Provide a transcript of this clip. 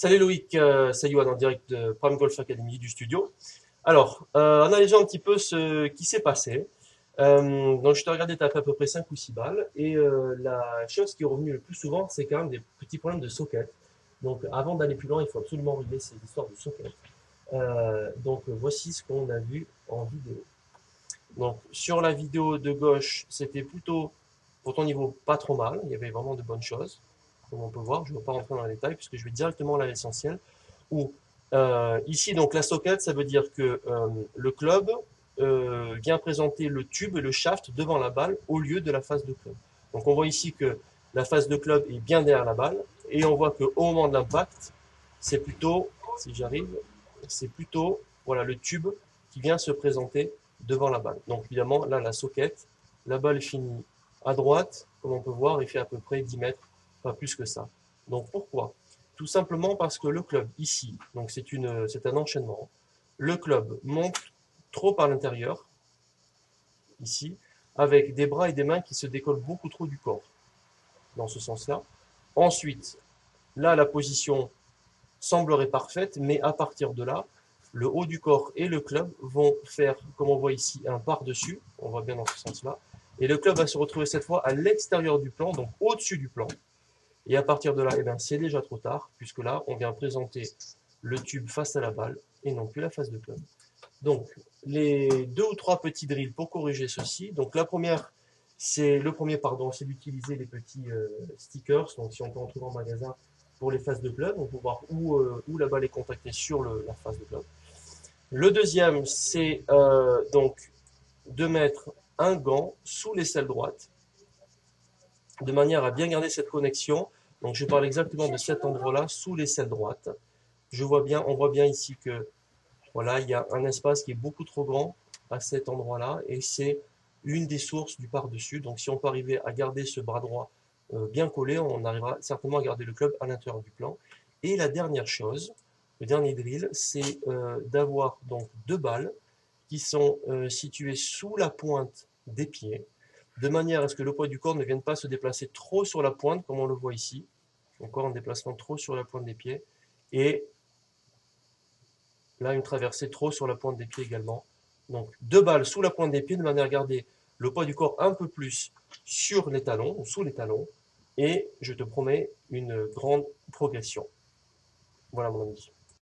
Salut Loïc, c'est Yoann en direct de Prime Golf Academy du studio. Alors, analysons un petit peu ce qui s'est passé. Donc, je t'ai regardé, tu as fait à peu près 5 ou 6 balles. Et la chose qui est revenue le plus souvent, c'est quand même des petits problèmes de socket. Donc, avant d'aller plus loin, il faut absolument régler ces histoires de socket. Donc, voici ce qu'on a vu en vidéo. Donc, sur la vidéo de gauche, c'était plutôt, pour ton niveau, pas trop mal. Il y avait vraiment de bonnes choses, comme on peut voir. Je ne vais pas rentrer dans les détails puisque je vais directement à l'essentiel. Où, ici, donc, la socket, ça veut dire que le club vient présenter le tube et le shaft devant la balle au lieu de la face de club. Donc, on voit ici que la face de club est bien derrière la balle et on voit qu'au moment de l'impact, c'est plutôt, si j'arrive, c'est plutôt voilà, le tube qui vient se présenter devant la balle. Donc évidemment, là, la socket, la balle finit à droite, comme on peut voir, et fait à peu près 10 mètres, pas plus que ça. Donc pourquoi? Tout simplement parce que le club, ici, donc c'est un enchaînement, le club monte trop par l'intérieur, ici, avec des bras et des mains qui se décollent beaucoup trop du corps, dans ce sens-là. Ensuite, là, la position semblerait parfaite, mais à partir de là, le haut du corps et le club vont faire, comme on voit ici, un par-dessus, on voit bien dans ce sens-là, et le club va se retrouver cette fois à l'extérieur du plan, donc au-dessus du plan, et à partir de là, eh bien, c'est déjà trop tard, puisque là, on vient présenter le tube face à la balle, et non plus la face de club. Donc, les deux ou trois petits drills pour corriger ceci. Donc, le premier, pardon, c'est d'utiliser les petits stickers. Donc, si on peut en trouver en magasin pour les faces de club, on peut voir où la balle est contactée sur la face de club. Le deuxième, c'est donc de mettre un gant sous l'aisselle droite, de manière à bien garder cette connexion. Donc, je parle exactement de cet endroit-là, sous l'aisselle droite. On voit bien ici que voilà, il y a un espace qui est beaucoup trop grand à cet endroit-là et c'est une des sources du par-dessus. Donc si on peut arriver à garder ce bras droit bien collé, on arrivera certainement à garder le club à l'intérieur du plan. Et la dernière chose, le dernier drill, c'est d'avoir donc deux balles qui sont situées sous la pointe des pieds, de manière à ce que le poids du corps ne vienne pas se déplacer trop sur la pointe, comme on le voit ici, encore en déplacement trop sur la pointe des pieds, et là, une traversée trop sur la pointe des pieds également. Donc, deux balles sous la pointe des pieds de manière à garder le poids du corps un peu plus sur les talons ou sous les talons. Et je te promets une grande progression. Voilà mon ami.